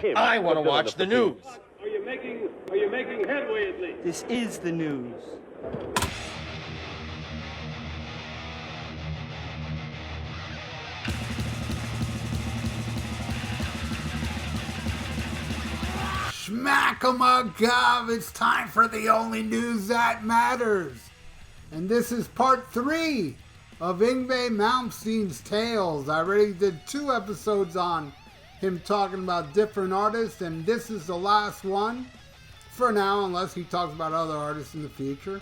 him. I want to watch the news. Are you making headway at least? This is the news. Schmack-a-mug-gov, it's time for the only news that matters. And this is part 3 of Yngwie Malmsteen's Tales. I already did 2 episodes on him talking about different artists, and this is the last one for now, unless he talks about other artists in the future.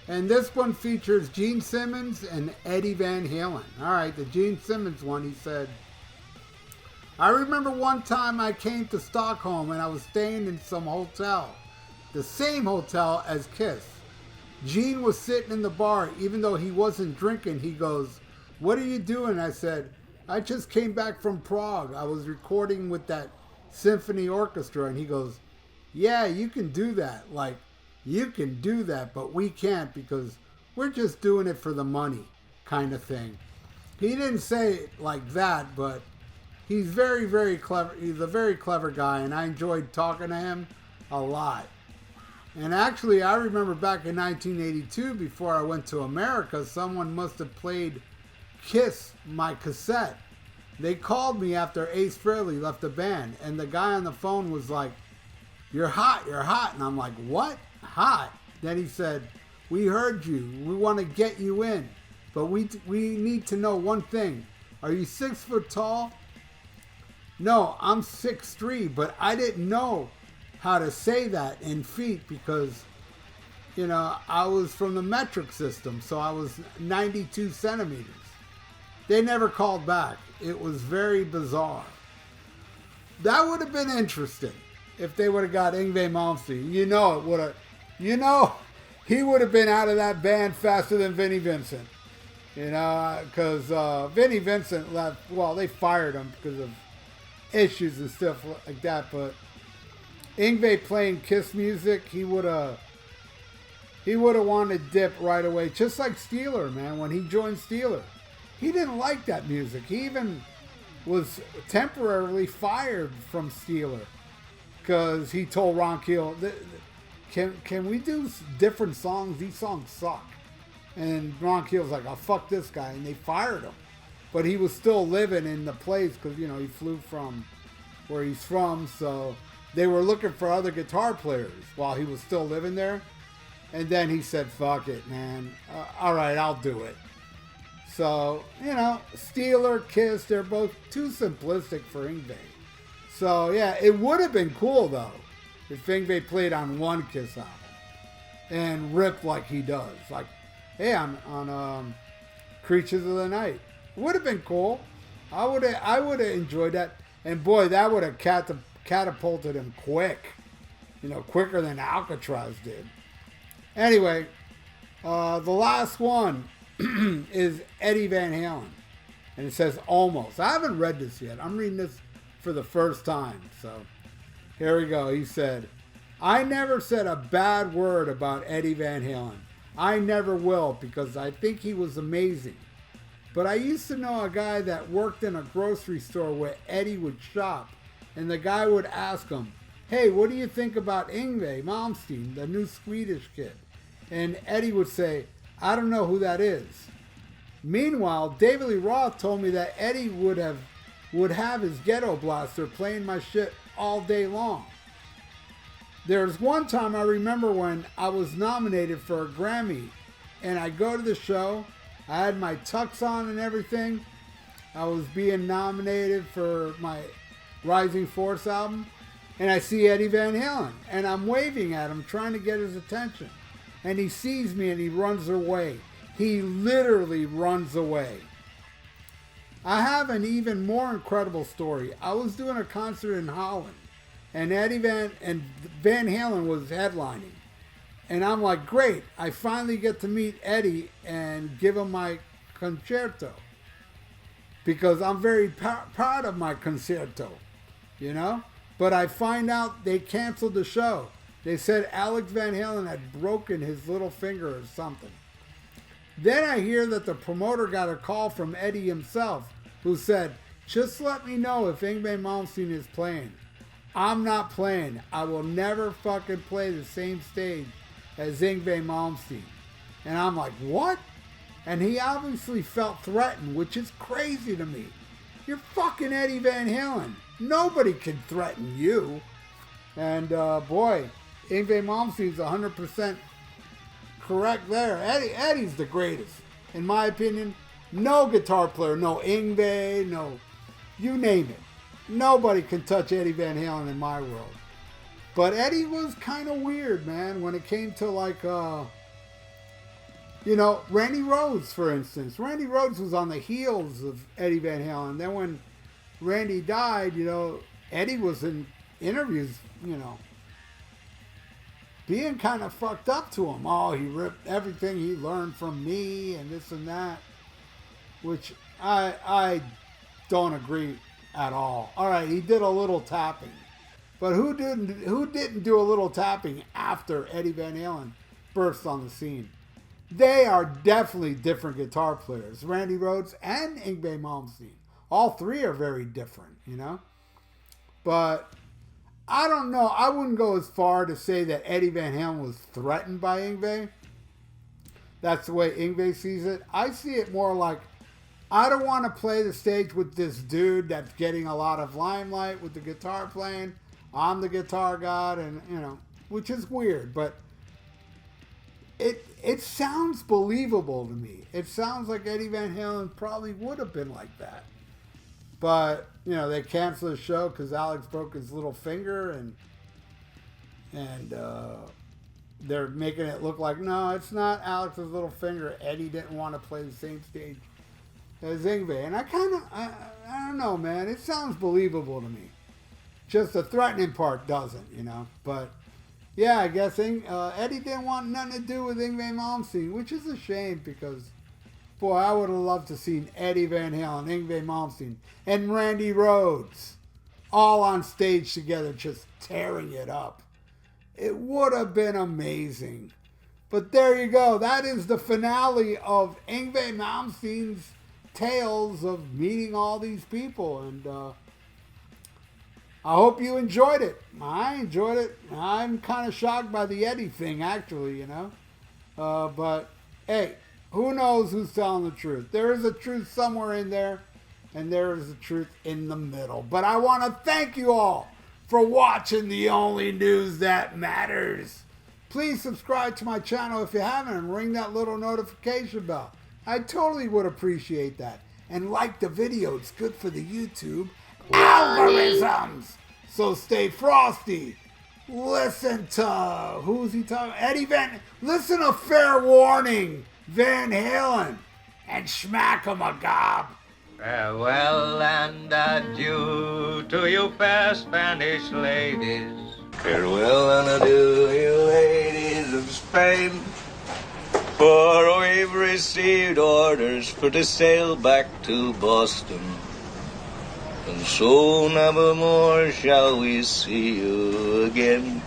And this one features Gene Simmons and Eddie Van Halen. Alright, the Gene Simmons one, he said, I remember one time I came to Stockholm and I was staying in some hotel, the same hotel as Kiss. Gene was sitting in the bar, even though he wasn't drinking. He goes, what are you doing? I said, I just came back from Prague. I was recording with that symphony orchestra. And he goes, yeah, you can do that. Like, you can do that, but we can't because we're just doing it for the money kind of thing. He didn't say it like that, but he's very, very clever. He's a very clever guy, and I enjoyed talking to him a lot. And actually, I remember back in 1982, before I went to America, someone must have played Kiss, my cassette. They called me after Ace Frehley left the band, and the guy on the phone was like, you're hot, you're hot. And I'm like, what? Hot? Then he said, we heard you. We want to get you in. But we need to know one thing. Are you 6 foot tall? No, I'm 6'3", but I didn't know how to say that in feet because, you know, I was from the metric system, so I was 92 centimeters. They never called back. It was very bizarre. That would have been interesting if they would have got Yngwie Malmsteen. You know it would have. You know, he would have been out of that band faster than Vinnie Vincent. You know, because Vinnie Vincent left. Well, they fired him because of issues and stuff like that. But Yngwie playing Kiss music, he would have wanted to dip right away, just like Steeler, man. When he joined Steeler, he didn't like that music. He even was temporarily fired from Steeler because he told Ron Keel, "Can we do different songs? These songs suck." And Ron Keel's like, "Oh, fuck this guy," and they fired him. But he was still living in the place because, you know, he flew from where he's from, so they were looking for other guitar players while he was still living there. And then he said, fuck it, man. All right, I'll do it. So, you know, Steeler, Kiss, they're both too simplistic for Yngwie. So, yeah, it would have been cool, though, if Yngwie played on one Kiss album and ripped like he does. Like, hey, on Creatures of the Night. Would have been cool. I would have enjoyed that. And boy, that would have catapulted him quick. You know, quicker than Alcatraz did. Anyway, the last one is Eddie Van Halen. And it says almost. I haven't read this yet. I'm reading this for the first time. So here we go. He said, I never said a bad word about Eddie Van Halen. I never will because I think he was amazing. But I used to know a guy that worked in a grocery store where Eddie would shop. And the guy would ask him, hey, what do you think about Yngwie Malmsteen, the new Swedish kid? And Eddie would say, I don't know who that is. Meanwhile, David Lee Roth told me that Eddie would have his ghetto blaster playing my shit all day long. There's one time I remember when I was nominated for a Grammy, and I go to the show, I had my tux on and everything. I was being nominated for my Rising Force album, and I see Eddie Van Halen, and I'm waving at him, trying to get his attention. And he sees me and he runs away. He literally runs away. I have an even more incredible story. I was doing a concert in Holland, and Van Halen was headlining. And I'm like, great, I finally get to meet Eddie and give him my concerto. Because I'm very proud of my concerto, you know? But I find out they canceled the show. They said Alex Van Halen had broken his little finger or something. Then I hear that the promoter got a call from Eddie himself, who said, just let me know if Yngwie Malmsteen is playing. I'm not playing. I will never fucking play the same stage as Yngwie Malmsteen. And I'm like, what? And he obviously felt threatened, which is crazy to me. You're fucking Eddie Van Halen. Nobody can threaten you. And boy, Yngwie Malmsteen's 100% correct there. Eddie's the greatest. In my opinion, no guitar player, no Yngwie, no, you name it. Nobody can touch Eddie Van Halen in my world. But Eddie was kind of weird, man, when it came to like, you know, Randy Rhoads, for instance. Randy Rhoads was on the heels of Eddie Van Halen. Then when Randy died, you know, Eddie was in interviews, you know, being kind of fucked up to him. Oh, he ripped everything he learned from me and this and that, which I don't agree at all. All right, he did a little tapping, but who didn't do a little tapping after Eddie Van Halen burst on the scene? They are definitely different guitar players, Randy Rhoads and Yngwie Malmsteen. All three are very different, you know. But I don't know. I wouldn't go as far to say that Eddie Van Halen was threatened by Yngwie. That's the way Yngwie sees it. I see it more like, I don't want to play the stage with this dude that's getting a lot of limelight with the guitar playing. I'm the guitar god, and you know, which is weird, but it sounds believable to me. It sounds like Eddie Van Halen probably would have been like that. But, you know, they canceled the show because Alex broke his little finger, and they're making it look like, no, it's not Alex's little finger. Eddie didn't want to play the same stage as Yngwie. And I don't know, man. It sounds believable to me. Just the threatening part doesn't, you know. But, yeah, I guess Eddie didn't want nothing to do with Yngwie Malmsteen, which is a shame because, boy, I would have loved to see Eddie Van Halen, Yngwie Malmsteen, and Randy Rhoads all on stage together just tearing it up. It would have been amazing. But there you go. That is the finale of Yngwie Malmsteen's tales of meeting all these people. And I hope you enjoyed it. I enjoyed it. I'm kind of shocked by the Eddie thing, actually, you know. But, hey, who knows who's telling the truth? There is a truth somewhere in there, and there is a truth in the middle. But I want to thank you all for watching the only news that matters. Please subscribe to my channel if you haven't, and ring that little notification bell. I totally would appreciate that. And like the video. It's good for the YouTube algorithms. So stay frosty. Listen to, who's he talking? Eddie Van, listen to Fair Warning, Van Halen, and smack 'em a gob. Farewell and adieu to you fair Spanish ladies. Farewell and adieu, you ladies of Spain. For we've received orders for to sail back to Boston. And so never more shall we see you again.